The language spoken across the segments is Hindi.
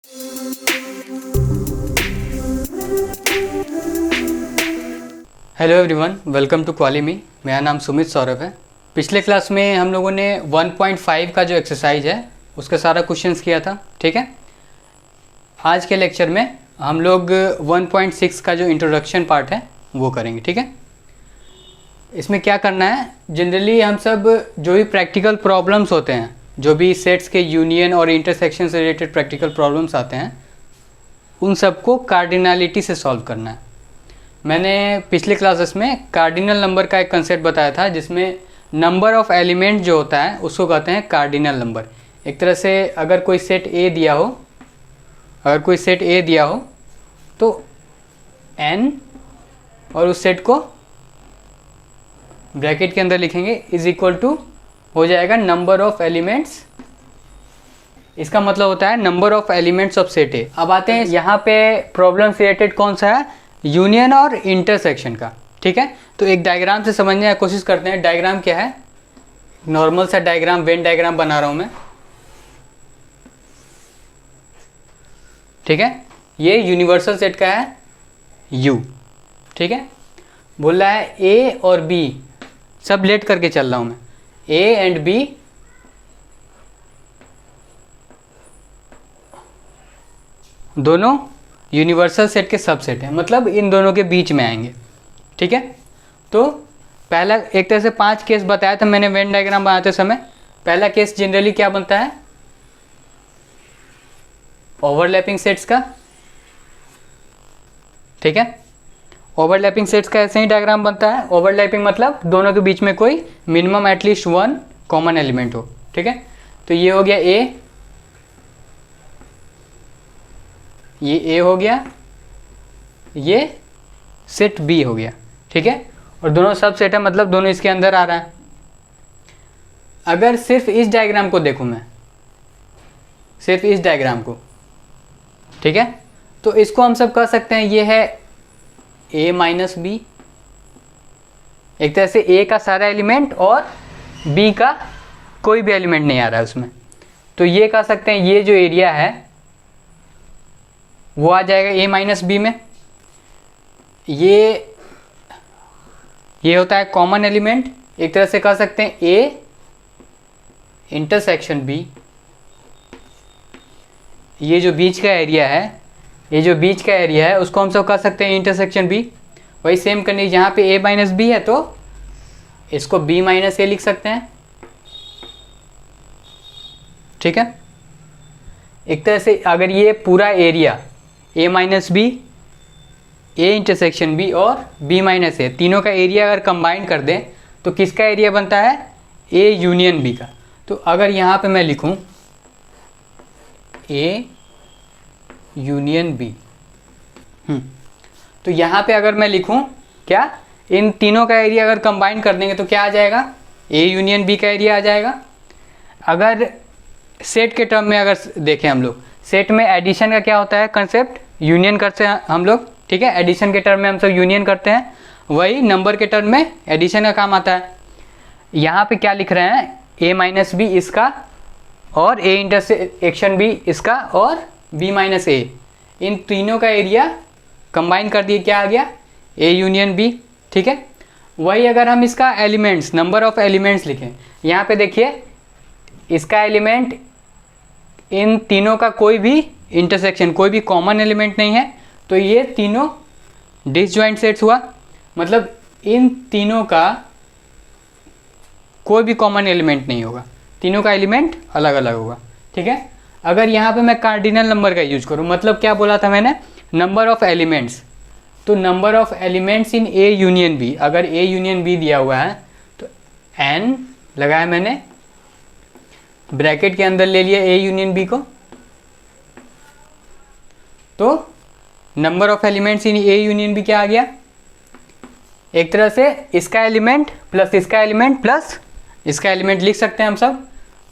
हेलो एवरीवन, वेलकम टू क्वालिमी। मेरा नाम सुमित सौरभ है। पिछले क्लास में हम लोगों ने 1.5 का जो एक्सरसाइज है उसका सारा क्वेश्चंस किया था, ठीक है। आज के लेक्चर में हम लोग 1.6 का जो इंट्रोडक्शन पार्ट है वो करेंगे, ठीक है। इसमें क्या करना है, जनरली हम सब जो भी प्रैक्टिकल प्रॉब्लम्स होते हैं, जो भी सेट्स के यूनियन और इंटरसेक्शन से रिलेटेड प्रैक्टिकल प्रॉब्लम्स आते हैं, उन सबको कार्डिनलिटी से सॉल्व करना है। मैंने पिछले क्लासेस में कार्डिनल नंबर का एक कंसेप्ट बताया था, जिसमें नंबर ऑफ एलिमेंट जो होता है उसको कहते हैं कार्डिनल नंबर। एक तरह से अगर कोई सेट ए दिया हो, तो n और उस सेट को ब्रैकेट के अंदर लिखेंगे इज इक्वल टू हो जाएगा नंबर ऑफ एलिमेंट्स। इसका मतलब होता है number of elements of set ए। अब आते हैं यहाँ पे प्रॉब्लम रिलेटेड कौन सा है, यूनियन और इंटरसेक्शन का, ठीक है। तो एक डायग्राम से समझने की कोशिश करते हैं। डायग्राम क्या है, नॉर्मल सा डायग्राम, वेन डायग्राम बना रहा हूं मैं, ठीक है। ये यूनिवर्सल सेट का है U, ठीक है। बोल रहा है A और B सब लेट करके चल रहा हूं मैं, A एंड B दोनों यूनिवर्सल सेट के सबसेट हैं, मतलब इन दोनों के बीच में आएंगे, ठीक है। तो पहला एक तरह से 5 केस बताया था मैंने वेन डायग्राम बनाते समय। पहला केस जनरली क्या बनता है, ओवरलैपिंग सेट्स का, ठीक है। ओवरलैपिंग सेट्स का ऐसे ही डायग्राम बनता है। ओवरलैपिंग मतलब दोनों के बीच में कोई minimum at least one common element हो, ठीक है। तो ये हो गया A, ये A हो गया, ये सेट B हो गया, ठीक है। और दोनों सब सेट है, मतलब दोनों इसके अंदर आ रहा है। अगर सिर्फ इस डायग्राम को देखूं मैं, सिर्फ इस डायग्राम को, ठीक है, तो इसको हम सब कह सकते हैं ये है A माइनस B। एक तरह से A का सारा एलिमेंट और B का कोई भी एलिमेंट नहीं आ रहा है उसमें, तो ये कह सकते हैं ये जो एरिया है वो आ जाएगा A माइनस B में। ये होता है कॉमन एलिमेंट। एक तरह से कह सकते हैं A इंटरसेक्शन B। ये जो बीच का एरिया है, उसको हम सब कह सकते हैं इंटरसेक्शन B। वही सेम करनी, जहाँ पे A माइनस B है तो इसको B माइनस A लिख सकते हैं, ठीक है। एक तरह से अगर ये पूरा area A minus B, A intersection B और B माइनस A तीनों का एरिया अगर कंबाइन कर दें तो किसका एरिया बनता है, A यूनियन B का। तो अगर यहाँ पे मैं लिखूँ A यूनियन B, तो यहाँ पे अगर मैं लिखूँ क्या, इन तीनों का एरिया अगर कंबाइन कर देंगे तो क्या आ जाएगा, A यूनियन B का एरिया आ जाएगा। अगर सेट के टर्म में अगर देखें हम लोग, सेट में एडिशन का क्या होता है कंसेप्ट, यूनियन करते हैं हम लोग, ठीक है। एडिशन के टर्म में हम सब यूनियन करते हैं, वही नंबर के टर्म में एडिशन का काम आता है। यहाँ पे क्या लिख रहे हैं, A माइनस B इसका और A इंटरसेक्शन B इसका और B माइनस A, इन तीनों का एरिया कंबाइन कर दिए, क्या आ गया, A यूनियन B, ठीक है। वही अगर हम इसका एलिमेंट्स, नंबर ऑफ एलिमेंट्स लिखें, यहाँ पे देखिए इसका एलिमेंट, इन तीनों का कोई भी इंटरसेक्शन, कोई भी कॉमन एलिमेंट नहीं है, तो ये तीनों डिसजॉइंट सेट्स हुआ, मतलब इन तीनों का कोई भी कॉमन एलिमेंट नहीं होगा, तीनों का एलिमेंट अलग अलग होगा, ठीक है। अगर यहाँ पे मैं कार्डिनल नंबर का यूज करूँ, मतलब क्या बोला था मैंने, नंबर ऑफ एलिमेंट्स, तो number of elements in A union B, अगर A यूनियन B दिया हुआ है तो n लगाया मैंने, ब्रैकेट के अंदर ले लिया A यूनियन B को, तो number of elements in A union B क्या आ गया, एक तरह से इसका एलिमेंट प्लस इसका एलिमेंट प्लस इसका एलिमेंट लिख सकते हैं हम सब।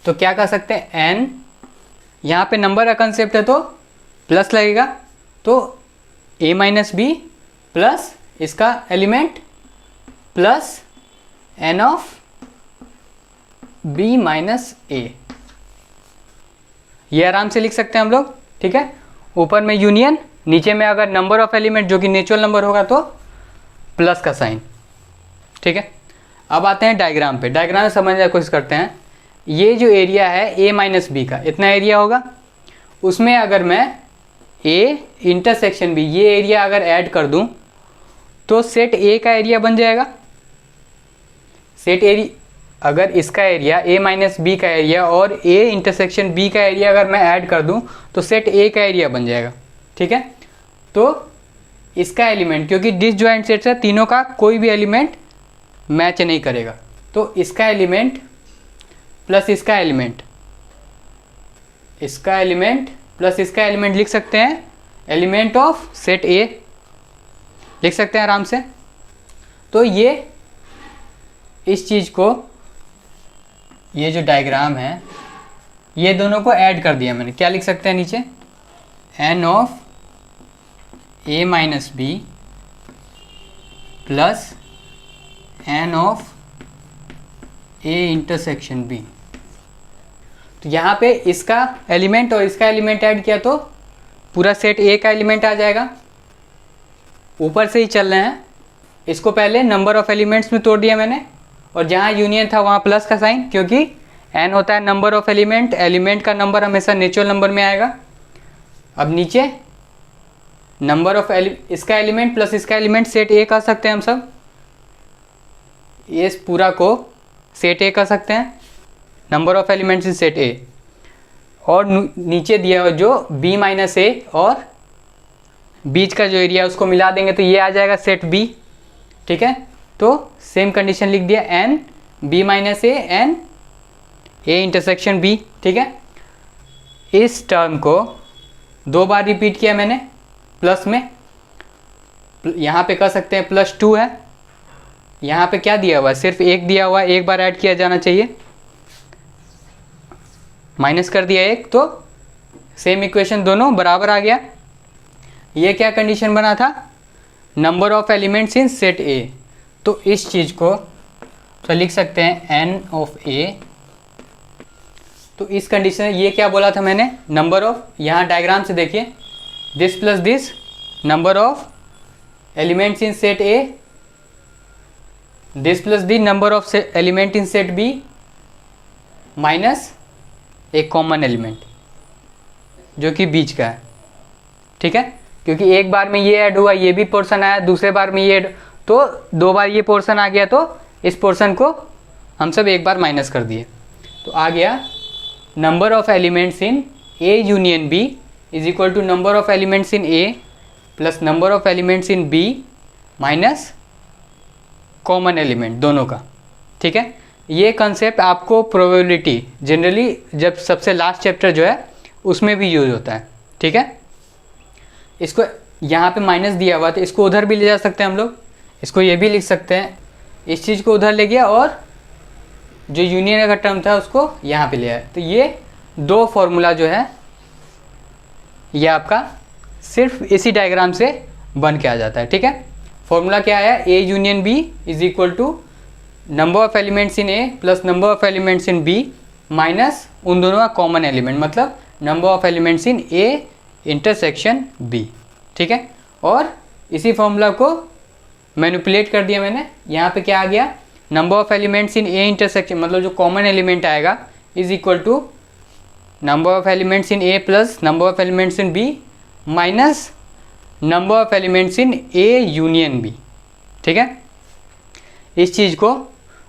तो क्या कर सकते हैं, n, यहाँ पे नंबर का कंसेप्ट है तो प्लस लगेगा, तो A माइनस B प्लस इसका element plus n of B minus A, ये आराम से लिख सकते हैं हम लोग, ठीक है। ऊपर में यूनियन, नीचे में अगर नंबर ऑफ एलिमेंट जो कि नेचुरल नंबर होगा तो प्लस का साइन। ठीक है, अब आते हैं डायग्राम पे। डायग्राम समझने की कोशिश करते हैं। ये जो एरिया है a माइनस बी का इतना एरिया होगा, उसमें अगर मैं a इंटरसेक्शन b ये एरिया अगर ऐड कर दूं तो सेट a का एरिया बन जाएगा। सेट एरिया अगर इसका एरिया a माइनस बी का एरिया और a इंटरसेक्शन b का एरिया अगर मैं ऐड कर दूं तो सेट a का एरिया बन जाएगा। ठीक है, तो इसका एलिमेंट, क्योंकि डिसजॉइंट सेट है, तीनों का कोई भी एलिमेंट मैच नहीं करेगा, तो इसका एलिमेंट प्लस इसका एलिमेंट, इसका एलिमेंट प्लस इसका एलिमेंट लिख सकते हैं एलिमेंट ऑफ सेट ए, लिख सकते हैं आराम से। तो ये इस चीज़ को, ये जो डायग्राम है ये दोनों को ऐड कर दिया मैंने। क्या लिख सकते हैं नीचे, N of A minus B plus N of A intersection B. तो यहाँ पे इसका एलिमेंट और इसका एलिमेंट ऐड किया तो पूरा सेट ए का एलिमेंट आ जाएगा। ऊपर से ही चल रहे हैं, इसको पहले नंबर ऑफ एलिमेंट्स में तोड़ दिया मैंने, और जहाँ यूनियन था वहाँ प्लस का साइन, क्योंकि एन होता है नंबर ऑफ एलिमेंट, एलिमेंट का नंबर हमेशा नेचुरल नंबर में आएगा। अब नीचे नंबर ऑफ इसका एलिमेंट प्लस इसका एलिमेंट सेट ए कर सकते हैं हम सब, इस पूरा को सेट ए कर सकते हैं, number of elements is set ए। और नीचे दिया हुआ जो b माइनस ए और बीच का जो एरिया उसको मिला देंगे तो ये आ जाएगा सेट b। ठीक है, तो सेम कंडीशन लिख दिया, N b minus A N A intersection b। ठीक है, इस टर्म को दो बार रिपीट किया मैंने प्लस में, यहाँ पे कर सकते हैं +2 है, यहाँ पे क्या दिया हुआ है, सिर्फ एक दिया हुआ है, एक बार ऐड किया जाना चाहिए, माइनस कर दिया एक, तो सेम इक्वेशन दोनों बराबर आ गया। ये क्या कंडीशन बना था, number of elements in set ए। तो इस चीज़ को तो लिख सकते हैं एन ऑफ ए। तो इस कंडीशन ये क्या बोला था मैंने, नंबर ऑफ, यहाँ डायग्राम से देखिए, this plus this number of elements in set A, this plus the number of element in set B minus एक कॉमन एलिमेंट जो कि बीच का है। ठीक है, क्योंकि एक बार में ये ऐड हुआ, ये भी पोर्शन आया, दूसरे बार में ये ऐड, तो दो बार ये पोर्शन आ गया, तो इस पोर्शन को हम सब एक बार माइनस कर दिए। तो आ गया number of elements in A union B is equal to number of elements in A plus number of elements in B minus common element दोनों का। ठीक है, ये कंसेप्ट आपको प्रोबेबिलिटी जनरली जब सबसे लास्ट चैप्टर जो है उसमें भी यूज होता है। ठीक है, इसको यहाँ पे माइनस दिया हुआ तो इसको उधर भी ले जा सकते हैं हम लोग, इसको ये भी लिख सकते हैं, इस चीज़ को उधर ले गया और जो यूनियन का टर्म था उसको यहाँ पे ले आया। तो ये दो फॉर्मूला जो है ये आपका सिर्फ इसी डायग्राम से बन के आ जाता है। ठीक है, फॉर्मूला क्या है, A union B is equal to number of elements in A plus number of elements in B minus उन दोनों का कॉमन एलिमेंट, मतलब number of elements in A intersection B. ठीक है, और इसी फॉर्मूला को मैनिपुलेट कर दिया मैंने, यहाँ पे क्या आ गया, number of elements in A intersection, मतलब जो कॉमन एलिमेंट आएगा is equal to number of elements in A plus number of elements in B minus number of elements in A union B. ठीक है, इस चीज़ को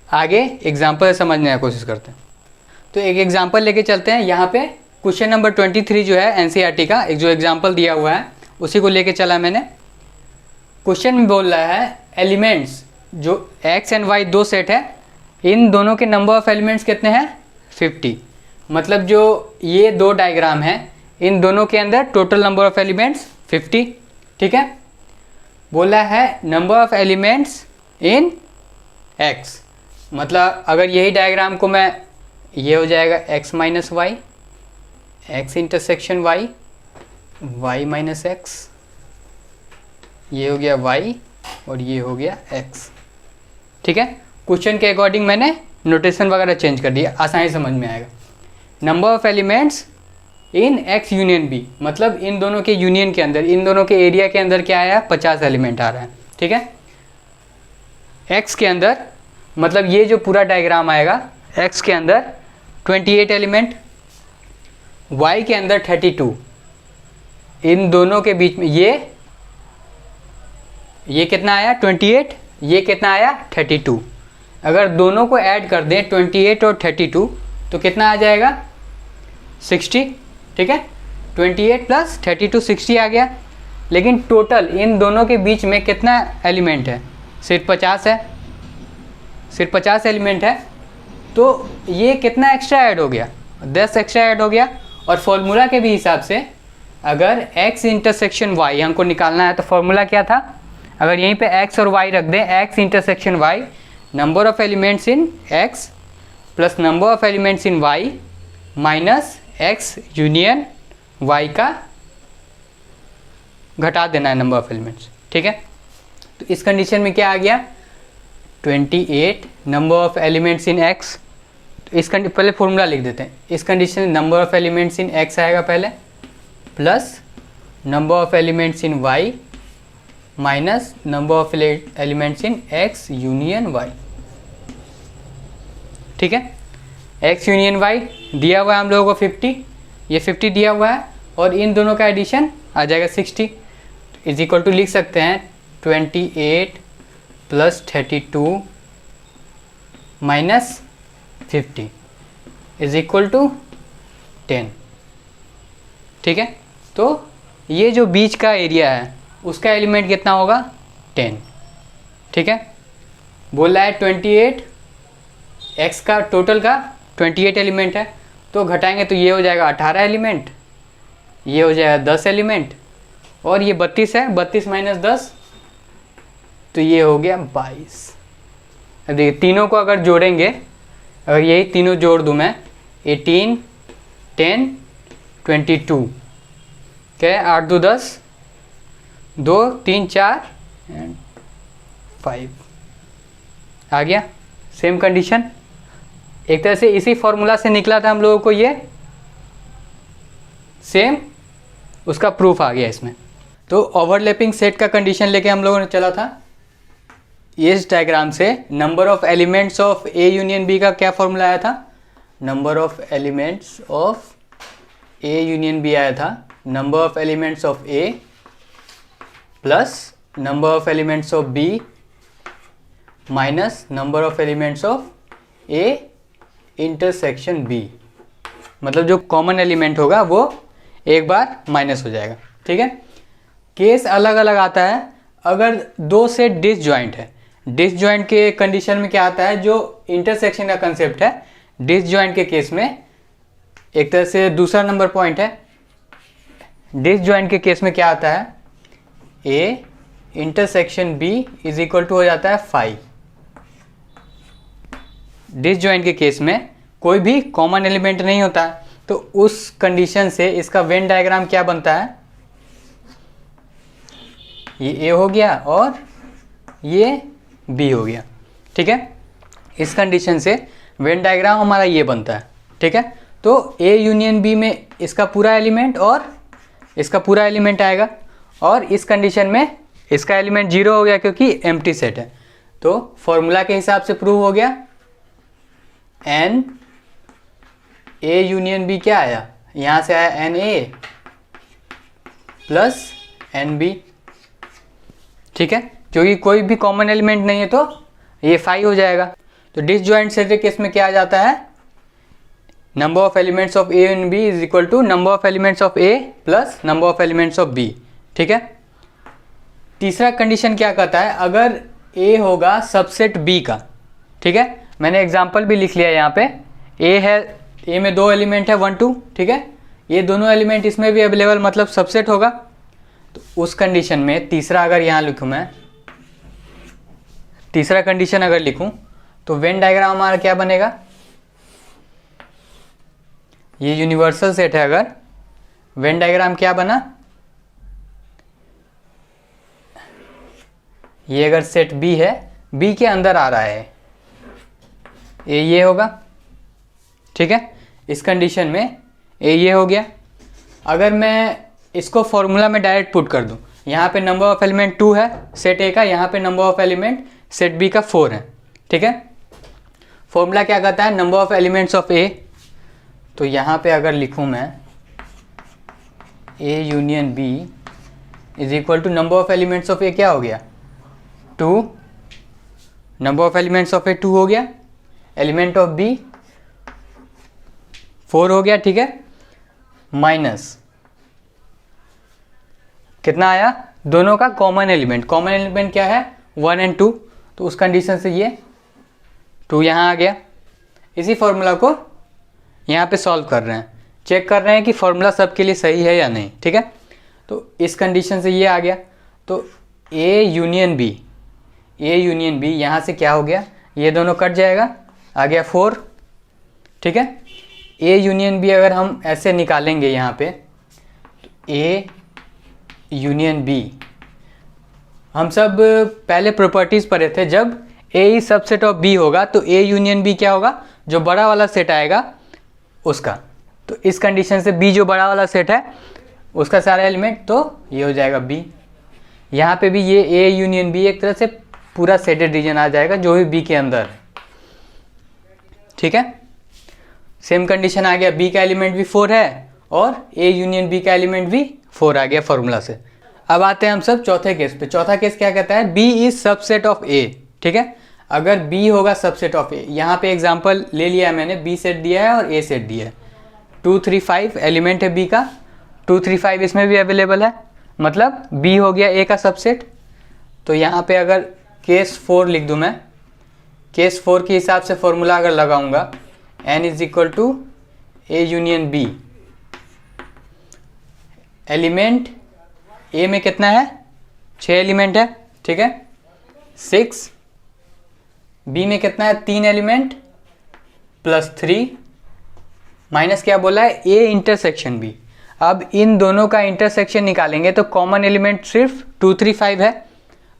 आगे एग्जाम्पल से समझने की कोशिश करते हैं। तो एक एग्जाम्पल लेके चलते हैं। यहाँ पे क्वेश्चन नंबर 23 जो है एनसीईआरटी का एक जो एग्जाम्पल दिया हुआ है उसी को लेके चला मैंने। क्वेश्चन में बोल रहा है एलिमेंट्स जो एक्स एंड वाई दो सेट है, इन दोनों के नंबर ऑफ एलिमेंट्स कितने हैं 50। मतलब जो ये दो डायग्राम है इन दोनों के अंदर टोटल नंबर ऑफ एलिमेंट्स 50। ठीक है, बोला है number of elements in x, मतलब अगर यही डायग्राम को मैं, ये हो जाएगा x minus Y, X intersection Y, Y minus X, ये हो गया y और ये हो गया x। ठीक है, क्वेश्चन के अकॉर्डिंग मैंने नोटेशन वगैरह चेंज कर दिया, आसानी समझ में आएगा। Number of elements in X union B, मतलब इन दोनों के यूनियन के अंदर, इन दोनों के एरिया के अंदर क्या आया, 50 एलिमेंट आ रहा है। ठीक है, एक्स के अंदर, मतलब ये जो पूरा डायग्राम आएगा, एक्स के अंदर 28 एलिमेंट, वाई के अंदर 32, इन दोनों के बीच में ये कितना आया 28, ये कितना आया 32। अगर दोनों को ऐड कर दें 28 और 32 तो कितना आ जाएगा 60। ठीक है, 28 प्लस 32 60 आ गया। लेकिन टोटल इन दोनों के बीच में कितना एलिमेंट है, सिर्फ 50 है, सिर्फ 50 एलिमेंट है। तो ये कितना एक्स्ट्रा ऐड हो गया, 10 एक्स्ट्रा ऐड हो गया। और फॉर्मूला के भी हिसाब से अगर x इंटरसेक्शन y हमको निकालना है तो फॉर्मूला क्या था, अगर यहीं पे x और y रख दें, x intersection y, number of elements in x plus number of elements in y minus x union y का घटा देना है नंबर ऑफ एलिमेंट्स। ठीक है, तो इस कंडीशन में क्या आ गया 28 number of elements in x। तो इस पहले फॉर्मूला लिख देते हैं। इस कंडीशन में number of elements in x आएगा पहले, plus number of elements in y minus number of elements in x union y। ठीक है, x यूनियन y दिया हुआ है हम लोगों को 50, ये 50 दिया हुआ है और इन दोनों का एडिशन आ जाएगा 60, इज इक्वल टू लिख सकते हैं 28 plus 32 minus 50 is equal to 10। ठीक है, तो ये जो बीच का एरिया है उसका एलिमेंट कितना होगा 10। ठीक है, बोल रहा है 28, एक्स का टोटल का 28 एलिमेंट है, तो घटाएंगे तो ये हो जाएगा 18 एलिमेंट, ये हो जाएगा 10 एलिमेंट, और ये 32 है, 32 माइनस 10 तो ये हो गया 22। अब देखिए तीनों को अगर जोड़ेंगे, अगर यही तीनों जोड़ दूँ मैं, 18 10 22, क्या है 8 2 10, 2 3 4 एंड 5 आ गया। सेम कंडीशन एक तरह से इसी फॉर्मूला से निकला था हम लोगों को, ये सेम उसका प्रूफ आ गया इसमें। तो ओवरलैपिंग सेट का कंडीशन लेके हम लोगों ने चला था। इस डायग्राम से number of elements of A union B का क्या फॉर्मूला आया था, number of elements of A union B आया था number of elements of A plus number of elements of B minus number of elements of A intersection B. मतलब जो कॉमन एलिमेंट होगा वो एक बार माइनस हो जाएगा। ठीक है, केस अलग अलग आता है। अगर दो सेट डिसजॉइंट है, डिसजॉइंट के कंडीशन में क्या आता है, जो इंटरसेक्शन का कंसेप्ट है, डिसजॉइंट के केस में एक तरह से दूसरा नंबर पॉइंट है। डिसजॉइंट के केस में क्या आता है, A intersection B is equal to हो जाता है 5। डिसजॉइंट के केस में कोई भी कॉमन एलिमेंट नहीं होता, तो उस कंडीशन से इसका वेन डायग्राम क्या बनता है, ये ए हो गया और ये बी हो गया। ठीक है, इस कंडीशन से वेन डायग्राम हमारा ये बनता है। ठीक है, तो ए यूनियन बी में इसका पूरा एलिमेंट और इसका पूरा एलिमेंट आएगा, और इस कंडीशन में इसका एलिमेंट 0 हो गया क्योंकि एम्प्टी सेट है। तो फॉर्मूला के हिसाब से प्रूव हो गया, एन ए यूनियन बी क्या आया, यहाँ से आया N A plus N B. ठीक है, क्योंकि कोई भी कॉमन एलिमेंट नहीं है तो ये 5 हो जाएगा। तो डिसजॉइंट सेट के केस में क्या आ जाता है, number of elements of A and B is equal to number of elements of A plus number of elements of B. ठीक है, तीसरा कंडीशन क्या कहता है, अगर ए होगा सबसेट बी का। ठीक है, मैंने एग्जांपल भी लिख लिया यहाँ पे, ए है, ए में 2 एलिमेंट है 1 2। ठीक है, ये दोनों एलिमेंट इसमें भी अवेलेबल, मतलब सबसेट होगा। तो उस कंडीशन में तीसरा अगर यहाँ लिखूँ मैं, तीसरा कंडीशन अगर लिखूँ तो वेन डायग्राम हमारा क्या बनेगा, ये यूनिवर्सल सेट है, अगर वेन डायग्राम क्या बना, ये अगर सेट बी है, बी के अंदर आ रहा है ए, ये होगा। ठीक है, इस कंडीशन में ए ये हो गया, अगर मैं इसको फॉर्मूला में डायरेक्ट पुट कर दूं, यहाँ पे नंबर ऑफ एलिमेंट 2 है सेट ए का, यहाँ पे number of element set B का 4 है, ठीक है। फॉर्मूला क्या कहता है, number of elements of A, तो यहाँ पे अगर लिखूँ मैं A union B is equal to number of elements of A क्या हो गया 2, number of elements of A 2 हो गया, एलिमेंट ऑफ बी 4 हो गया, ठीक है, माइनस कितना आया, दोनों का कॉमन एलिमेंट, कॉमन एलिमेंट क्या है 1 और 2, तो उस कंडीशन से ये 2 यहाँ आ गया। इसी फॉर्मूला को यहाँ पे सॉल्व कर रहे हैं, चेक कर रहे हैं कि फॉर्मूला सबके लिए सही है या नहीं, ठीक है। तो इस कंडीशन से ये आ गया, तो A union B, A union B यहाँ से क्या हो गया, ये दोनों कट जाएगा, आ गया 4, ठीक है। ए यूनियन बी अगर हम ऐसे निकालेंगे यहाँ पे, तो ए यूनियन बी, हम सब पहले प्रॉपर्टीज़ पढ़े थे, जब ए इज सबसेट ऑफ बी होगा तो ए यूनियन बी क्या होगा, जो बड़ा वाला सेट आएगा उसका। तो इस कंडीशन से बी जो बड़ा वाला सेट है उसका सारा एलिमेंट, तो ये हो जाएगा बी। यहाँ पे भी ये ए यूनियन बी एक तरह से पूरा सेटेड रीजन आ जाएगा जो भी बी के अंदर है, ठीक है। सेम कंडीशन आ गया, बी का एलिमेंट भी 4 है और ए यूनियन बी का एलिमेंट भी 4 आ गया फॉर्मूला से। अब आते हैं हम सब चौथे केस पे। चौथा केस क्या कहता है, बी इज सबसेट ऑफ ए, ठीक है। अगर बी होगा सबसेट ऑफ ए, यहाँ पे एग्जांपल ले लिया है मैंने, बी सेट दिया है और ए सेट दिया है, 2 3 5 एलिमेंट है बी का, 2 3 5 इसमें भी अवेलेबल है, मतलब बी हो गया ए का सबसेट। तो यहाँ पे अगर केस 4 लिख दूँ मैं, केस 4 के हिसाब से फॉर्मूला अगर लगाऊंगा, n is equal to A union B, element A में कितना है 6 एलिमेंट है, ठीक है, 6, बी में कितना है 3 एलिमेंट प्लस 3, माइनस क्या बोला है ए इंटरसेक्शन बी। अब इन दोनों का इंटरसेक्शन निकालेंगे तो कॉमन एलिमेंट सिर्फ 2 3 5 है,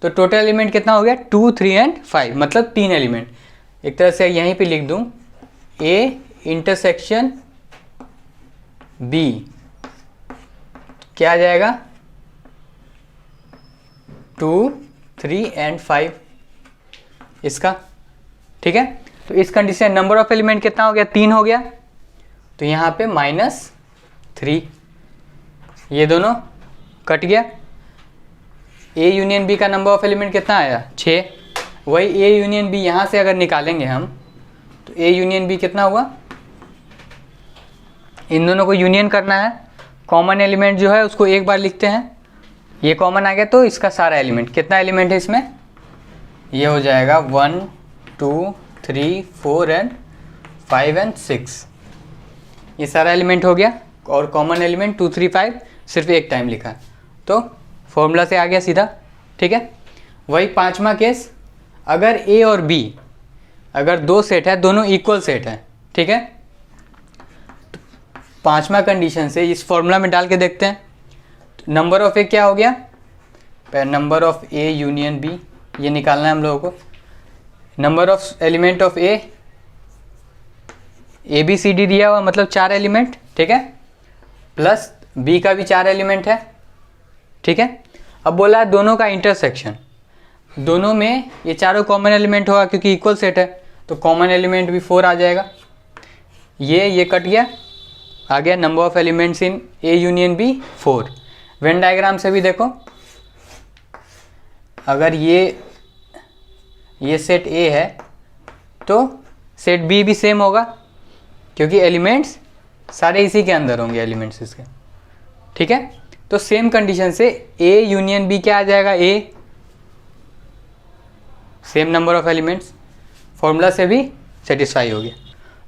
तो टोटल एलिमेंट कितना हो गया 2 3 एंड 5, मतलब 3 एलिमेंट। एक तरह से यहीं पे लिख दूं ए इंटरसेक्शन बी, क्या आ जाएगा 2 3 एंड 5 इसका, ठीक है। तो इस कंडीशन नंबर ऑफ एलिमेंट कितना हो गया 3 हो गया, तो यहाँ पे -3, ये दोनों कट गया। ए यूनियन बी का नंबर ऑफ एलिमेंट कितना आया 6, वही ए यूनियन बी यहाँ से अगर निकालेंगे हम, तो ए यूनियन बी कितना हुआ, इन दोनों को यूनियन करना है, कॉमन एलिमेंट जो है उसको एक बार लिखते हैं, ये कॉमन आ गया तो इसका सारा एलिमेंट, कितना एलिमेंट है इसमें, ये हो जाएगा 1 2 3 4 एंड 5 एंड 6, ये सारा एलिमेंट हो गया। और कॉमन एलिमेंट 2 3 5 सिर्फ एक टाइम लिखा है, तो फॉर्मूला से आ गया सीधा, ठीक है। वही पांचवा केस, अगर ए और बी अगर 2 सेट है, दोनों इक्वल सेट है, ठीक है, तो पांचवा कंडीशन से इस फॉर्मूला में डाल के देखते हैं। नंबर ऑफ ए क्या हो गया, number of A union B, ये निकालना है हम लोगों को। Number of element of A B C D दिया हुआ, मतलब 4 एलिमेंट, ठीक है, प्लस बी का भी 4 एलिमेंट है, ठीक है। अब बोला है दोनों का इंटरसेक्शन, दोनों में ये चारों कॉमन एलिमेंट होगा क्योंकि इक्वल सेट है, तो कॉमन एलिमेंट भी 4 आ जाएगा, ये कट गया, आ गया number of elements in A union B 4। Venn diagram से भी देखो, अगर ये सेट ए है तो सेट बी भी सेम होगा क्योंकि एलिमेंट्स सारे इसी के अंदर होंगे, एलिमेंट्स इसके, ठीक है। तो सेम कंडीशन से ए यूनियन बी क्या आ जाएगा, A same number of elements, formula से भी सेटिस्फाई हो गया।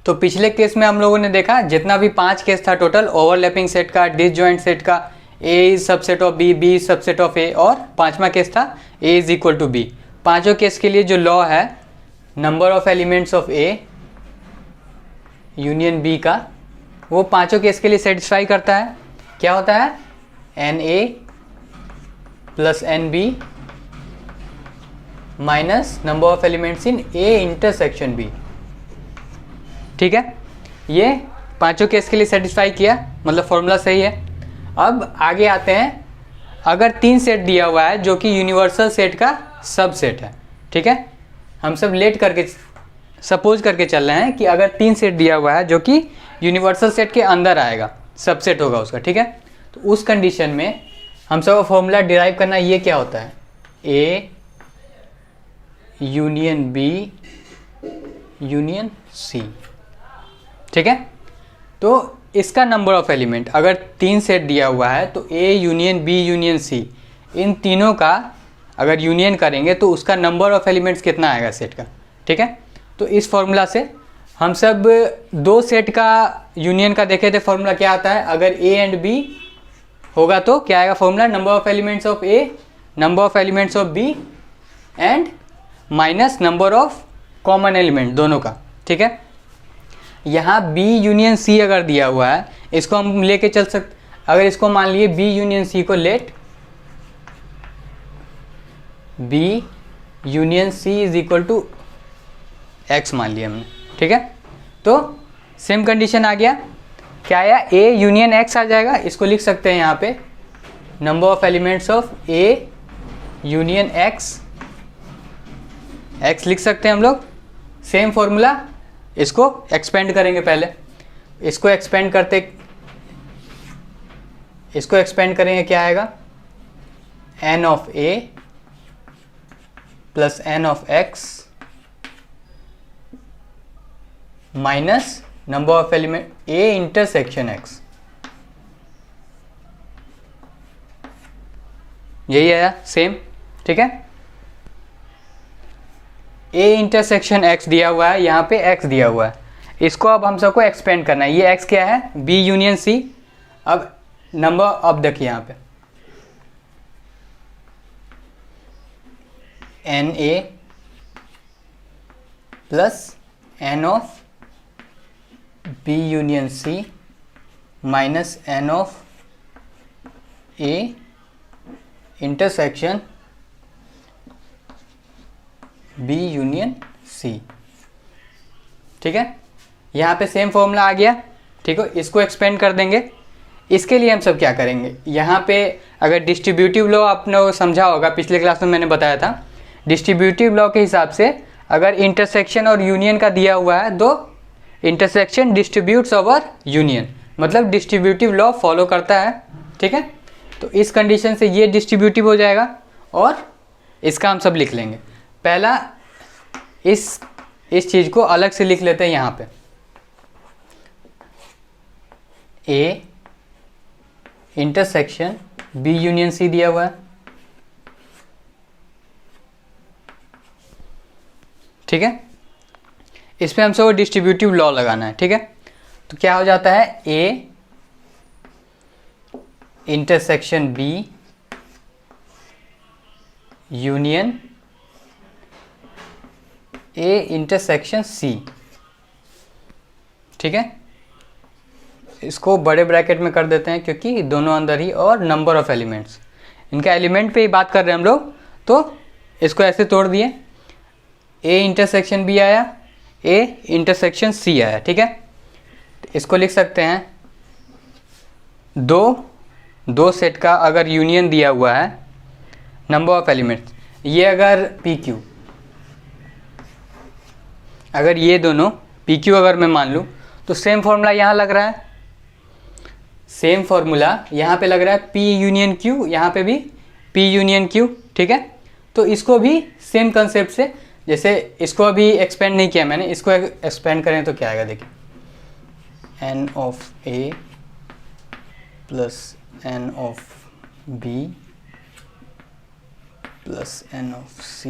तो पिछले केस में हम लोगों ने देखा जितना भी 5 केस था टोटल, ओवरलैपिंग सेट का, डिसजॉइंट सेट का, A is subset of B, B is subset of A, और पांचवा केस था A is equal to B. पांचों केस के लिए जो लॉ है number of elements of A union B का, वो पांचों केस के लिए सेटिस्फाई करता है। क्या होता है, N A plus N B minus number of elements in A intersection B, ठीक है। ये पांचों केस के लिए सेटिस्फाई किया, मतलब फॉर्मूला सही है। अब आगे आते हैं, अगर 3 सेट दिया हुआ है जो कि यूनिवर्सल सेट का सबसेट है, ठीक है, हम सब लेट करके सपोज करके चल रहे हैं कि अगर 3 सेट दिया हुआ है जो कि यूनिवर्सल सेट के अंदर आएगा, सबसेट होगा उसका, ठीक है, तो उस कंडीशन में हम सब फॉर्मूला डिराइव करना, ये क्या होता है, A union B union C, ठीक है। तो इसका नंबर ऑफ एलिमेंट अगर 3 सेट दिया हुआ है तो A union B union C, इन तीनों का अगर यूनियन करेंगे तो उसका नंबर ऑफ एलिमेंट्स कितना आएगा सेट का, ठीक है। तो इस फॉर्मूला से हम सब 2 सेट का यूनियन का देखे थे, फॉर्मूला क्या आता है, अगर ए एंड बी होगा तो क्या आएगा formula, number of elements of A, number of elements of B and minus number of common element दोनों का, ठीक है। यहाँ B यूनियन C अगर दिया हुआ है, इसको हम लेके चल सकते, अगर इसको मान लिए B यूनियन C को let B union C is equal to X मान लिया हमने, ठीक है। तो सेम कंडीशन आ गया, क्या आया, A यूनियन X आ जाएगा, इसको लिख सकते हैं यहाँ पे number of elements of A union X लिख सकते हैं हम लोग। सेम फॉर्मूला, इसको एक्सपेंड करेंगे, पहले इसको एक्सपेंड करेंगे, क्या आएगा, n of a plus n of x minus number of element a intersection x, यही आया सेम, ठीक है। a इंटरसेक्शन x दिया हुआ है, यहाँ पे x दिया हुआ है, इसको अब हम सबको एक्सपेंड करना है, ये x क्या है, b यूनियन c। अब नंबर, अब देखिए यहाँ पे n a plus n of b union c minus n of a intersection B union C, ठीक है। यहाँ पे सेम फॉर्मूला आ गया, ठीक है, इसको एक्सपेंड कर देंगे। इसके लिए हम सब क्या करेंगे, यहाँ पे अगर डिस्ट्रीब्यूटिव लॉ आपने समझा होगा, पिछले क्लास में मैंने बताया था, डिस्ट्रीब्यूटिव लॉ के हिसाब से अगर इंटरसेक्शन और यूनियन का दिया हुआ है तो इंटरसेक्शन डिस्ट्रीब्यूट्स ओवर यूनियन, मतलब डिस्ट्रीब्यूटिव लॉ फॉलो करता है, ठीक है। तो इस कंडीशन से ये डिस्ट्रीब्यूटिव हो जाएगा और इसका हम सब लिख लेंगे। पहला इस चीज़ को अलग से लिख लेते हैं, यहाँ पे A intersection B union C दिया हुआ है, ठीक है। इस पे हम सब डिस्ट्रीब्यूटिव लॉ लगाना है, ठीक है। तो क्या हो जाता है, A intersection B union A intersection C, ठीक है। इसको बड़े ब्रैकेट में कर देते हैं क्योंकि दोनों अंदर ही, और नंबर ऑफ एलिमेंट्स, इनका एलिमेंट पे ही बात कर रहे हैं हम लोग, तो इसको ऐसे तोड़ दिए, A इंटरसेक्शन B आया, A इंटरसेक्शन C आया, ठीक है। इसको लिख सकते हैं, दो सेट का अगर यूनियन दिया हुआ है, नंबर ऑफ एलिमेंट्स, ये अगर PQ, अगर ये दोनों PQ अगर मैं मान लूँ तो सेम फॉर्मूला यहाँ लग रहा है, सेम फॉर्मूला यहाँ पे लग रहा है P यूनियन Q, यहाँ पे भी P यूनियन Q, ठीक है। तो इसको भी सेम कंसेप्ट से, जैसे इसको अभी एक्सपेंड नहीं किया मैंने, इसको एक्सपेंड करें तो क्या आएगा, देखिए n of A plus n of B plus n of C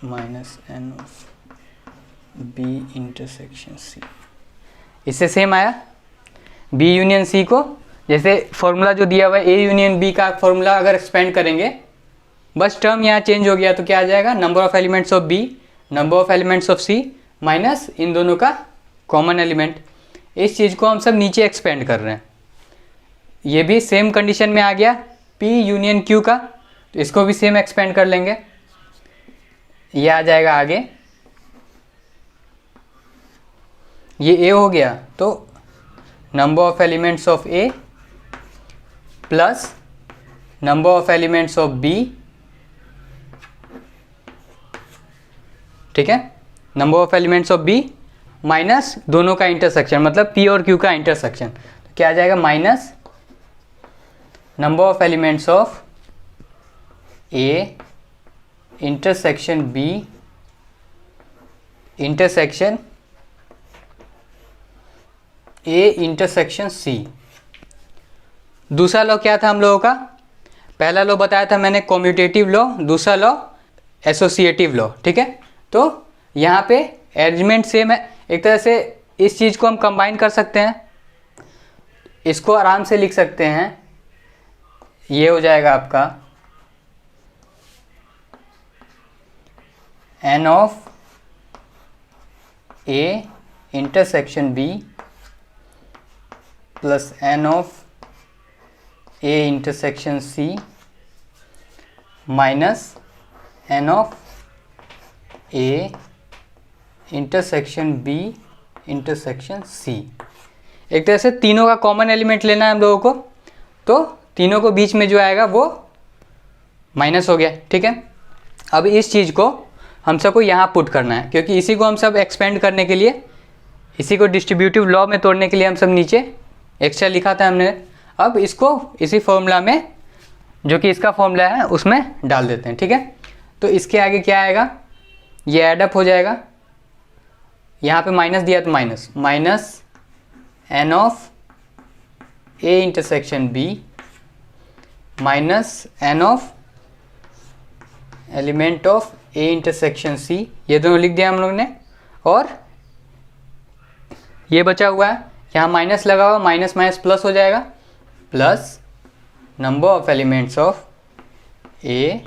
minus n of B intersection C, इससे सेम आया। B यूनियन C को, जैसे फॉर्मूला जो दिया हुआ है A यूनियन B का फॉर्मूला अगर एक्सपेंड करेंगे, बस टर्म यहाँ चेंज हो गया तो क्या आ जाएगा, number of elements of B, number of elements of C minus इन दोनों का कॉमन एलिमेंट। इस चीज़ को हम सब नीचे एक्सपेंड कर रहे हैं, ये भी सेम कंडीशन में आ गया P यूनियन Q का, तो इसको भी सेम एक्सपेंड कर लेंगे, ये आ जाएगा आगे, ये A हो गया, तो number of elements of A plus number of elements of B, ठीक है, number of elements of B minus दोनों का इंटरसेक्शन, मतलब पी और क्यू का इंटरसेक्शन, तो क्या आ जाएगा minus number of elements of A intersection B intersection A intersection C. दूसरा लॉ क्या था हम लोगों का? पहला लॉ बताया था मैंने कॉम्यूटेटिव लॉ, दूसरा लॉ एसोसिएटिव लॉ, ठीक है। तो यहाँ पे अरेंजमेंट सेम है, एक तरह से इस चीज़ को हम कंबाइन कर सकते हैं, इसको आराम से लिख सकते हैं, ये हो जाएगा आपका N of A intersection B plus N of A intersection C minus N of A intersection B intersection C. एक तरह से तीनों का कॉमन एलिमेंट लेना है हम लोगों को, तो तीनों को बीच में जो आएगा वो माइनस हो गया, ठीक है। अब इस चीज़ को हम सबको यहाँ पुट करना है, क्योंकि इसी को हम सब एक्सपेंड करने के लिए, इसी को डिस्ट्रीब्यूटिव लॉ में तोड़ने के लिए हम सब नीचे एक्स्ट्रा लिखा था हमने। अब इसको इसी फॉर्मूला में, जो कि इसका फॉर्मूला है, उसमें डाल देते हैं, ठीक है। तो इसके आगे क्या आएगा, ये एडअप हो जाएगा, यहाँ पे माइनस दिया तो minus minus N of A intersection B minus N of element of A intersection C, ये दोनों लिख दिया हम लोग ने। और ये बचा हुआ है, यहाँ माइनस लगा हुआ, माइनस माइनस प्लस हो जाएगा, plus number of elements of A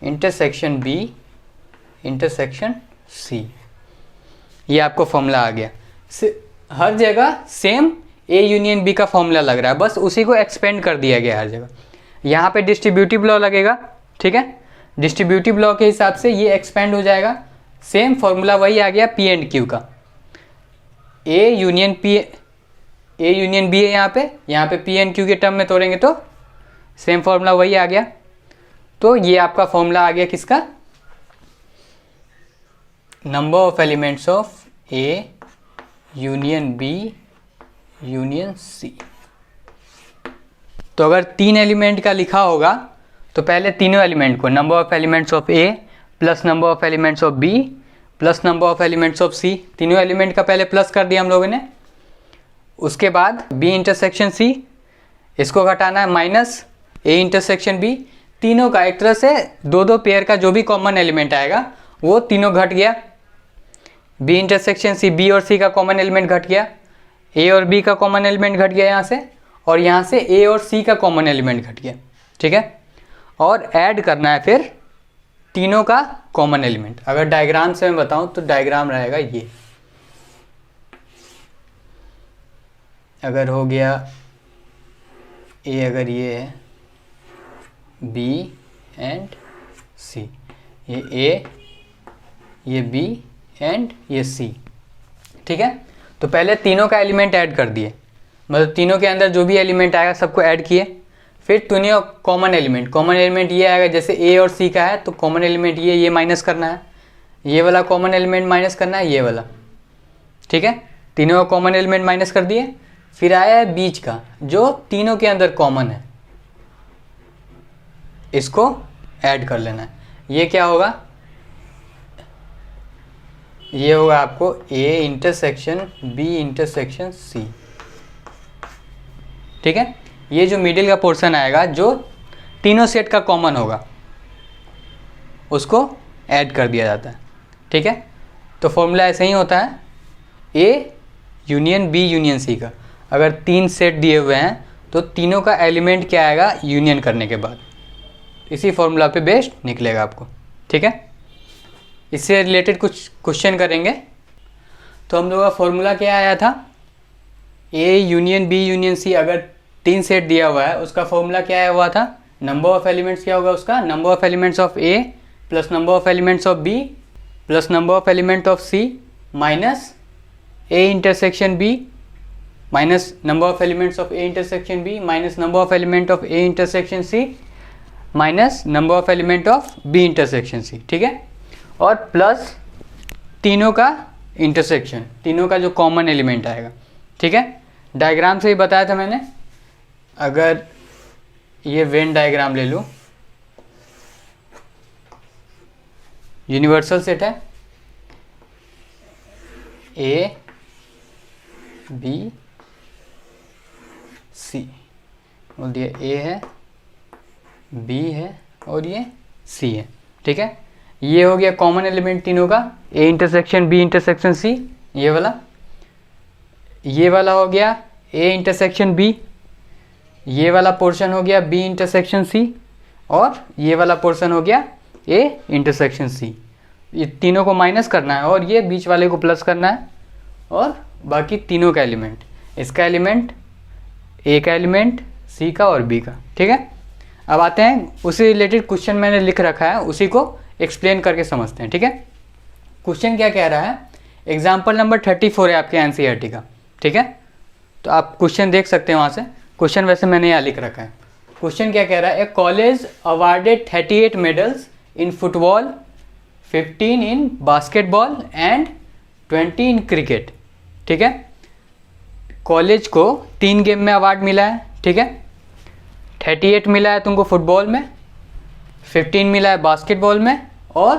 intersection B intersection C. ये आपको फॉर्मूला आ गया। हर जगह सेम ए यूनियन बी का फॉर्मूला लग रहा है, बस उसी को एक्सपेंड कर दिया गया हर जगह। यहाँ पे डिस्ट्रीब्यूटिव लॉ लगेगा, ठीक है, डिस्ट्रीब्यूटिव लॉ के हिसाब से ये एक्सपेंड हो जाएगा। सेम फॉर्मूला वही आ गया पी एंड क्यू का, ए यूनियन बी है यहाँ पे पी एंड क्यू के टर्म में तोड़ेंगे तो सेम फॉर्मूला वही आ गया। तो ये आपका फॉर्मूला आ गया किसका, number of elements of A union B union C. तो अगर 3 एलिमेंट का लिखा होगा तो पहले तीनों एलिमेंट को, number of elements of A plus number of elements of B plus number of elements of C, तीनों एलिमेंट का पहले प्लस कर दिया हम लोगों ने। उसके बाद बी इंटरसेक्शन सी, इसको घटाना है, माइनस ए इंटरसेक्शन बी। तीनों का एक तरह से दो दो पेयर का जो भी कॉमन एलिमेंट आएगा वो तीनों घट गया। बी इंटरसेक्शन सी, बी और सी का कॉमन एलिमेंट घट गया, ए और बी का कॉमन एलिमेंट घट गया यहाँ से, और यहाँ से ए और सी का कॉमन एलिमेंट घट गया, ठीक है। और ऐड करना है फिर तीनों का कॉमन एलिमेंट। अगर डायग्राम से मैं बताऊं तो डायग्राम रहेगा ये, अगर हो गया ए, अगर ये है बी एंड सी, ये ए, ये बी एंड ये सी, ठीक है। तो पहले तीनों का एलिमेंट ऐड कर दिए, मतलब तीनों के अंदर जो भी एलिमेंट आएगा सबको ऐड किए। फिर तीनों कॉमन एलिमेंट ये आएगा, जैसे ए और सी का है तो कॉमन एलिमेंट ये माइनस करना है, ये वाला कॉमन एलिमेंट माइनस करना है, ये वाला, ठीक है। तीनों का कॉमन एलिमेंट माइनस कर दिए। फिर आया है बीच का, जो तीनों के अंदर कॉमन है, इसको ऐड कर लेना है। ये क्या होगा, ये होगा आपको A intersection B intersection C, ठीक है। ये जो मिडिल का पोर्शन आएगा जो तीनों सेट का कॉमन होगा उसको ऐड कर दिया जाता है, ठीक है। तो फॉर्मूला ऐसे ही होता है, A union B union C का। अगर 3 सेट दिए हुए हैं तो तीनों का एलिमेंट क्या आएगा यूनियन करने के बाद, इसी फॉर्मूला पे बेस्ड निकलेगा आपको, ठीक है। इससे रिलेटेड कुछ क्वेश्चन करेंगे। तो हम लोग का फॉर्मूला क्या आया था, A union B union C, अगर 3 सेट दिया हुआ है उसका फॉर्मूला क्या आया हुआ था, नंबर ऑफ एलिमेंट्स क्या होगा उसका, number of elements of A plus number of elements of B plus number of element of C minus A intersection B minus number of elements of A intersection B minus number of element of A intersection C minus number of element of B intersection C, ठीक है, और प्लस तीनों का इंटरसेक्शन, तीनों का जो कॉमन एलिमेंट आएगा, ठीक है। डायग्राम से ही बताया था मैंने। अगर ये वेन डायग्राम ले लूँ, यूनिवर्सल सेट है ए बी सी, बोल दिया ए है, बी है और ये सी है, ठीक है। ये हो गया कॉमन एलिमेंट तीनों का, A intersection B intersection C, ये वाला हो गया ए इंटरसेक्शन बी, ये वाला पोर्शन हो गया बी इंटरसेक्शन सी, और ये वाला पोर्शन हो गया ए इंटरसेक्शन सी। ये तीनों को माइनस करना है और ये बीच वाले को प्लस करना है, और बाकी तीनों का एलिमेंट, इसका एलिमेंट, ए का एलिमेंट, सी का और बी का, ठीक है। अब आते हैं उसी रिलेटेड क्वेश्चन मैंने लिख रखा है, उसी को एक्सप्लेन करके समझते हैं, ठीक है। क्वेश्चन क्या कह रहा है, एग्जाम्पल नंबर 34 है आपके एनसीईआरटी का, ठीक है। तो आप क्वेश्चन देख सकते हैं वहाँ से, क्वेश्चन वैसे मैंने यहाँ लिख रखा है। क्वेश्चन क्या कह रहा है, a college awarded 38 medals in football, 15 in basketball and 20 in cricket, ठीक है। कॉलेज को 3 गेम में अवार्ड मिला है, ठीक है। 38 मिला है तुमको फुटबॉल में, 15 मिला है बास्केटबॉल में और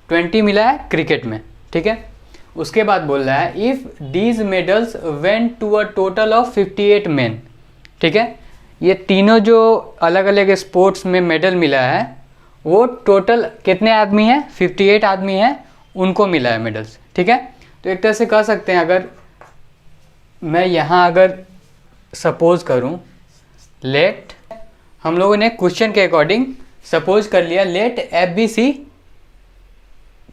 20 मिला है क्रिकेट में, ठीक है। उसके बाद बोल रहा है if these medals went to a total of 58 men, ठीक है। ये तीनों जो अलग अलग स्पोर्ट्स में मेडल मिला है वो टोटल कितने आदमी हैं, 58 आदमी हैं, उनको मिला है मेडल्स, ठीक है। तो एक तरह से कह सकते हैं, अगर मैं यहाँ अगर सपोज करूँ, लेट, हम लोगों ने क्वेश्चन के अकॉर्डिंग सपोज कर लिया, लेट एफ बी सी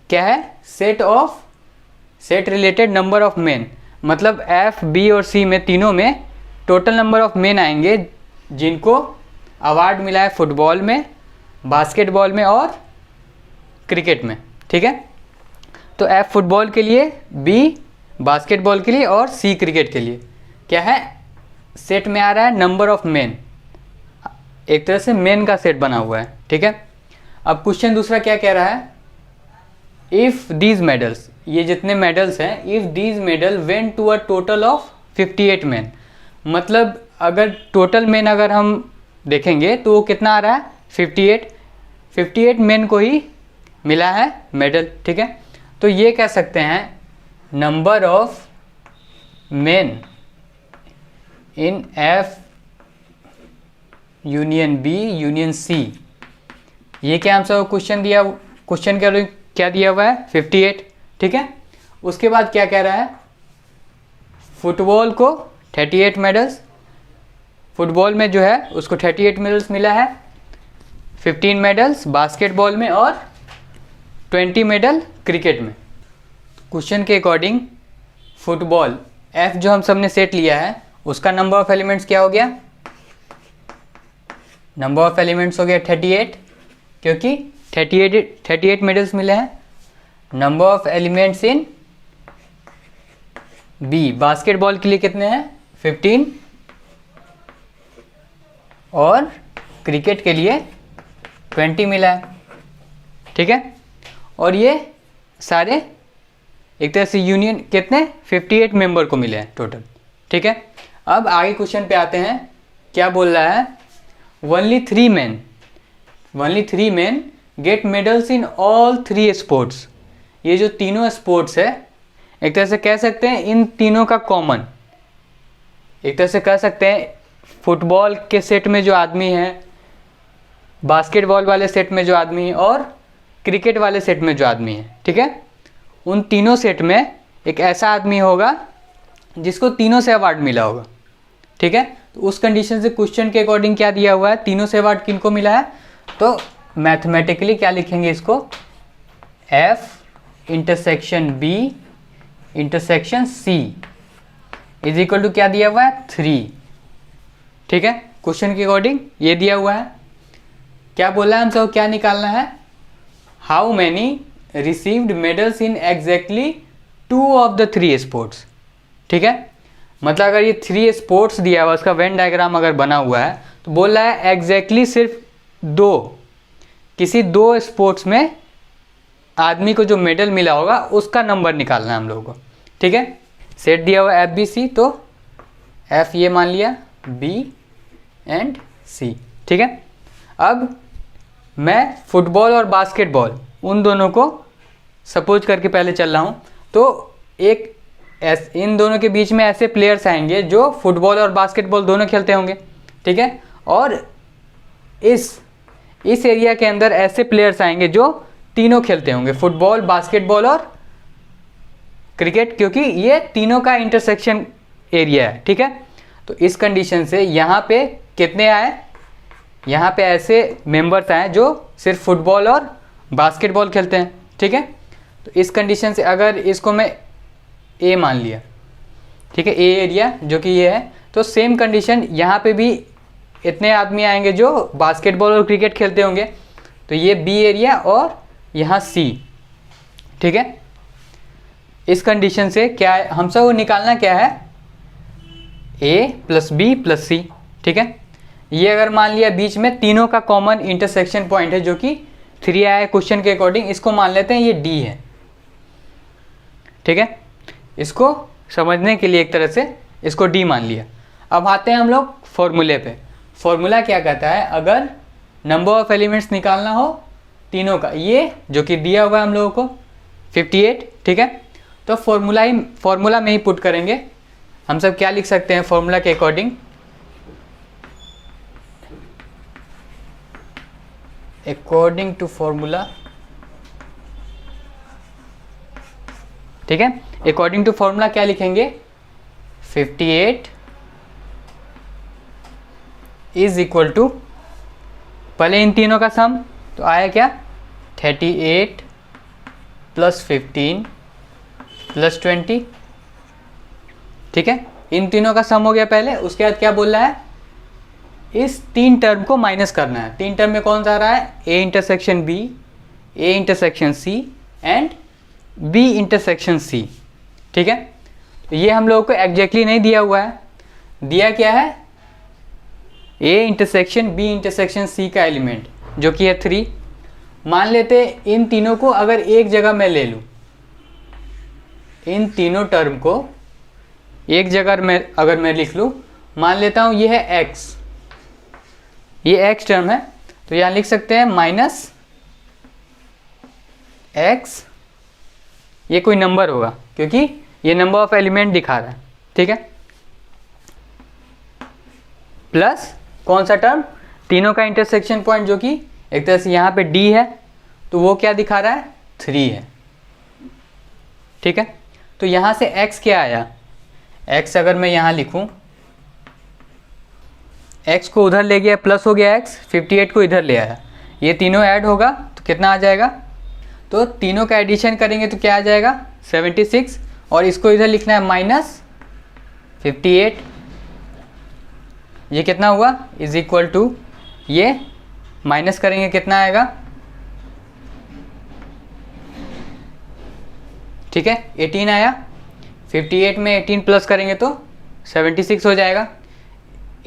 क्या है, set related number of main, मतलब एफ बी और सी में तीनों में टोटल नंबर ऑफ मेन आएंगे जिनको अवार्ड मिला है फुटबॉल में, बास्केटबॉल में और क्रिकेट में, ठीक है। तो एफ फुटबॉल के लिए, बी बास्केटबॉल के लिए और सी क्रिकेट के लिए क्या है, सेट में आ रहा है नंबर ऑफ मेन, एक तरह से मेन का सेट बना हुआ है, ठीक है। अब क्वेश्चन दूसरा क्या कह रहा है, इफ़ दीज मेडल्स, ये जितने मेडल्स हैं, if these medal went to a total of 58 men, मतलब अगर टोटल मेन अगर हम देखेंगे तो वो कितना आ रहा है, 58 मेन को ही मिला है मेडल, ठीक है। तो ये कह सकते हैं number of men in F union B union C, ये क्या हम सब क्वेश्चन दिया, क्वेश्चन क्या दिया हुआ है, 58, ठीक है। उसके बाद क्या कह रहा है, फुटबॉल को 38 मेडल्स, फुटबॉल में जो है उसको 38 मेडल्स मिला है, 15 मेडल्स बास्केटबॉल में और 20 मेडल क्रिकेट में। क्वेश्चन के अकॉर्डिंग फुटबॉल एफ जो हम सब ने सेट लिया है उसका नंबर ऑफ एलिमेंट्स क्या हो गया, नंबर ऑफ एलिमेंट्स हो गया 38, क्योंकि 38 मेडल्स मिले हैं। Number of elements in B, basketball के लिए कितने हैं, 15, और क्रिकेट के लिए 20 मिला है, ठीक है। और ये सारे एक तरह से यूनियन कितने 58 मेंबर को मिले हैं टोटल, ठीक है। अब आगे क्वेश्चन पे आते हैं, क्या बोल रहा है, only 3 men get medals in all 3 sports. ये जो तीनों स्पोर्ट्स है एक तरह से कह सकते हैं इन तीनों का कॉमन, एक तरह से कह सकते हैं फुटबॉल के सेट में जो आदमी हैं, बास्केटबॉल वाले सेट में जो आदमी हैं और क्रिकेट वाले सेट में जो आदमी हैं, ठीक है, उन तीनों सेट में एक ऐसा आदमी होगा जिसको तीनों से अवार्ड मिला होगा, ठीक है। तो उस कंडीशन से क्वेश्चन के अकॉर्डिंग क्या दिया हुआ है, तीनों से अवार्ड किनको मिला है, तो मैथमेटिकली क्या लिखेंगे इसको, F intersection B intersection C is equal to क्या दिया हुआ है, 3, ठीक है। क्वेश्चन के अकॉर्डिंग ये दिया हुआ है। क्या बोला है, हम सब क्या निकालना है, how many received medals in exactly 2 of the 3 sports, ठीक है। मतलब अगर ये 3 स्पोर्ट्स दिया हुआ, उसका वेन डायग्राम अगर बना हुआ है, तो बोल रहा है एग्जैक्टली सिर्फ किसी 2 स्पोर्ट्स में आदमी को जो मेडल मिला होगा उसका नंबर निकालना है हम लोगों को। ठीक है, सेट दिया हुआ एफ बी सी, तो एफ ये मान लिया, बी एंड सी। ठीक है, अब मैं फुटबॉल और बास्केटबॉल उन दोनों को सपोज करके पहले चल रहा हूँ, तो इन दोनों के बीच में ऐसे प्लेयर्स आएंगे जो फुटबॉल और बास्केटबॉल दोनों खेलते होंगे। ठीक है, और इस एरिया के अंदर ऐसे प्लेयर्स आएंगे जो तीनों खेलते होंगे, फुटबॉल, बास्केटबॉल और क्रिकेट, क्योंकि ये तीनों का इंटरसेक्शन एरिया है। ठीक है, तो इस कंडीशन से यहाँ पे कितने आए, यहाँ पे ऐसे मेंबर्स आए जो सिर्फ फुटबॉल और बास्केटबॉल खेलते हैं। ठीक है, तो इस कंडीशन से अगर इसको मैं ए मान लिया, ठीक है, ए एरिया जो कि ये है, तो सेम कंडीशन यहाँ पे भी इतने आदमी आएंगे जो बास्केटबॉल और क्रिकेट खेलते होंगे, तो ये बी एरिया और यहाँ सी। ठीक है, इस कंडीशन से क्या है, हम सब को निकालना क्या है, ए प्लस बी प्लस सी। ठीक है, ये अगर मान लिया बीच में तीनों का कॉमन इंटरसेक्शन पॉइंट है जो कि 3 आया क्वेश्चन के अकॉर्डिंग, इसको मान लेते हैं ये डी है। ठीक है, इसको समझने के लिए एक तरह से इसको डी मान लिया। अब आते हैं हम लोग फॉर्मूले पे। फॉर्मूला क्या कहता है, अगर नंबर ऑफ एलिमेंट्स निकालना हो तीनों का, ये जो कि दिया हुआ है हम लोगों को 58। ठीक है, तो फॉर्मूला में ही पुट करेंगे। हम सब क्या लिख सकते हैं फॉर्मूला के अकॉर्डिंग, अकॉर्डिंग टू फॉर्मूला। ठीक है, अकॉर्डिंग टू फॉर्मूला क्या लिखेंगे, 58 इज इक्वल टू, पहले इन तीनों का सम, तो आया क्या 38 प्लस 15 प्लस 20। ठीक है, इन तीनों का सम हो गया पहले। उसके बाद क्या बोल रहा है, इस 3 टर्म को माइनस करना है। 3 टर्म में कौन सा आ रहा है, A intersection B, A intersection C and B intersection C. ठीक है, तो ये हम लोगों को एग्जैक्टली नहीं दिया हुआ है, दिया क्या है, A intersection B intersection C का एलिमेंट जो कि है 3। मान लेते इन तीनों को अगर एक जगह मैं ले लूँ, इन तीनों टर्म को एक जगह में अगर मैं लिख लूँ, मान लेता हूँ ये है x, ये x टर्म है, तो यहाँ लिख सकते हैं माइनस x, ये कोई नंबर होगा क्योंकि ये नंबर ऑफ एलिमेंट दिखा रहा है। ठीक है, प्लस कौन सा टर्म, तीनों का इंटरसेक्शन पॉइंट जो कि एक तरह से यहाँ पे d है, तो वो क्या दिखा रहा है, 3 है। ठीक है, तो यहाँ से x क्या आया, x अगर मैं यहाँ लिखूँ, x को उधर ले गया, प्लस हो गया x, 58 को इधर ले आया, ये तीनों ऐड होगा तो कितना आ जाएगा, तो तीनों का एडिशन करेंगे तो क्या आ जाएगा 76, और इसको इधर लिखना है माइनस 58, ये कितना हुआ इज इक्वल टू, ये माइनस करेंगे कितना आएगा, ठीक है 18 आया, 58 में 18 प्लस करेंगे तो 76 हो जाएगा,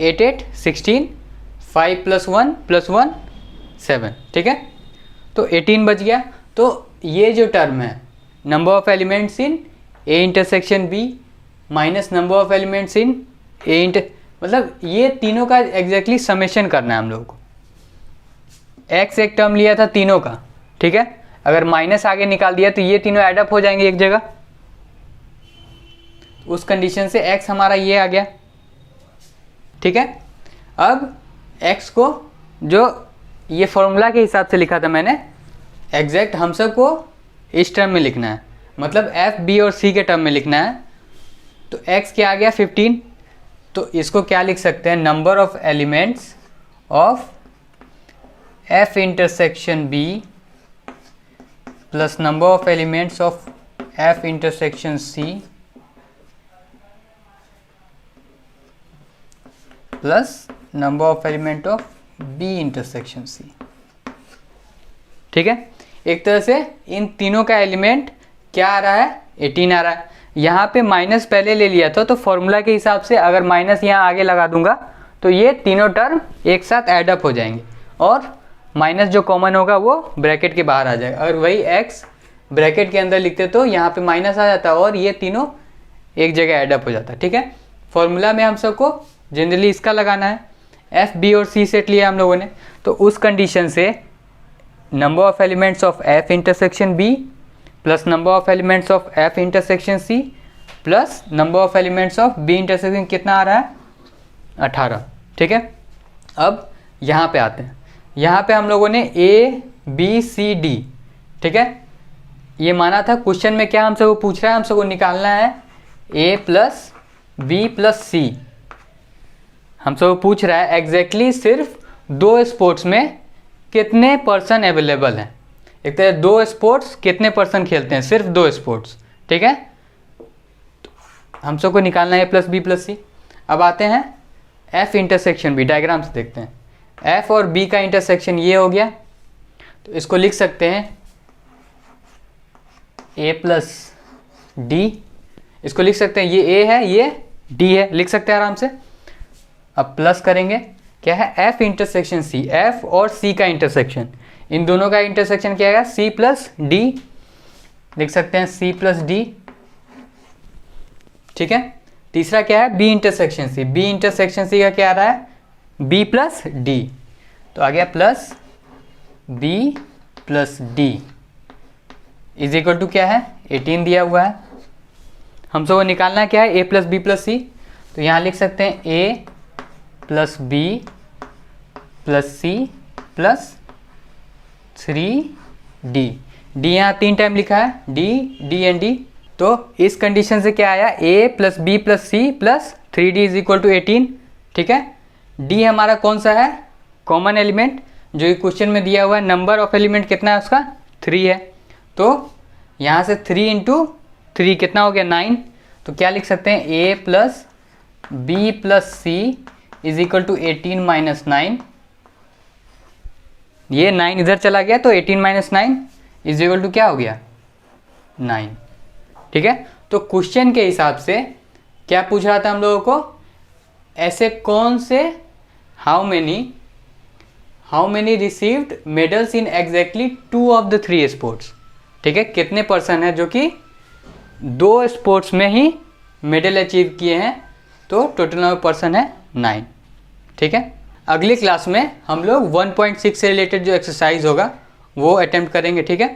8 8 16, 5 + 1 + 1 7। ठीक है, तो 18 बच गया। तो ये जो टर्म है number of elements in A intersection B minus number of elements in A मतलब ये तीनों का एग्जैक्टली समेशन करना है हम लोगों को। एक्स एक टर्म लिया था तीनों का, ठीक है, अगर माइनस आगे निकाल दिया तो ये तीनों एडअप हो जाएंगे एक जगह, उस कंडीशन से x हमारा ये आ गया। ठीक है, अब x को जो ये फॉर्मूला के हिसाब से लिखा था मैंने, एग्जैक्ट हम सबको इस टर्म में लिखना है, मतलब f b और c के टर्म में लिखना है। तो x क्या आ गया 15, तो इसको क्या लिख सकते हैं, number of elements of f intersection b plus number of elements of f intersection c plus number of element of b intersection c। ठीक है, एक तरह से इन तीनों का एलिमेंट क्या आ रहा है 18 आ रहा है। यहाँ पे माइनस पहले ले लिया था, तो फॉर्मूला के हिसाब से अगर माइनस यहाँ आगे लगा दूंगा तो ये तीनों टर्म एक साथ ऐड अप हो जाएंगे और माइनस जो कॉमन होगा वो ब्रैकेट के बाहर आ जाएगा। अगर वही x ब्रैकेट के अंदर लिखते तो यहाँ पे माइनस आ जाता और ये तीनों एक जगह ऐड अप हो जाता। ठीक है, फॉर्मूला में हम सबको जनरली इसका लगाना है। f, b और c सेट लिया हम लोगों ने, तो उस कंडीशन से number of elements of f intersection b plus number of elements of f intersection c plus number of elements of b intersection कितना आ रहा है, 18। ठीक है, अब यहाँ पे आते हैं। यहाँ पे हम लोगों ने a b c d, ठीक है, ये माना था। क्वेश्चन में क्या हमसे वो पूछ रहा है, हमसे वो निकालना है a plus b plus c। हमसे वो पूछ रहा है एग्जैक्टली सिर्फ दो स्पोर्ट्स में कितने पर्सन अवेलेबल हैं। एक तरह दो स्पोर्ट्स कितने पर्सन खेलते हैं, सिर्फ दो स्पोर्ट्स। ठीक है, हम सबको निकालना है a प्लस बी प्लस सी। अब आते हैं f इंटरसेक्शन b, डायग्राम से देखते हैं। f और b का इंटरसेक्शन ये हो गया, तो इसको लिख सकते हैं a प्लस डी। इसको लिख सकते हैं, ये a है ये d है, लिख सकते हैं आराम से। अब प्लस करेंगे, क्या है, f इंटरसेक्शन c, f और c का इंटरसेक्शन, इन दोनों का इंटरसेक्शन क्या है, c प्लस डी, लिख सकते हैं c प्लस डी। ठीक है, तीसरा क्या है, b intersection c, b intersection c का क्या आ रहा है, b प्लस डी, तो आ गया plus b plus D is equal to क्या है, 18 दिया हुआ है। हम सबको निकालना क्या है, a plus B plus C, तो यहाँ लिख सकते हैं a plus B plus C plus 3d। d यहाँ 3 टाइम लिखा है, d d एंड d। तो इस कंडीशन से क्या आया, a plus B plus C plus 3d is equal to 18। ठीक है, d हमारा कौन सा है, कॉमन एलिमेंट, जो ये क्वेश्चन में दिया हुआ है। नंबर ऑफ एलिमेंट कितना है उसका, 3 है, तो यहाँ से 3 इंटू 3 कितना हो गया, 9। तो क्या लिख सकते हैं, a plus B plus C is equal to 18 minus 9। ये 9 इधर चला गया, तो 18 माइनस 9 इज इक्वल टू क्या हो गया, 9। ठीक है, तो क्वेश्चन के हिसाब से क्या पूछ रहा था हम लोगों को, ऐसे कौन से how many received medals in exactly 2 of the 3 sports. ठीक है, कितने पर्सन है जो कि 2 स्पोर्ट्स में ही मेडल अचीव किए हैं, तो टोटल नंबर पर्सन है 9। ठीक है, अगली क्लास में हम लोग 1.6 से रिलेटेड जो एक्सरसाइज होगा वो अटेम्प्ट करेंगे। ठीक है।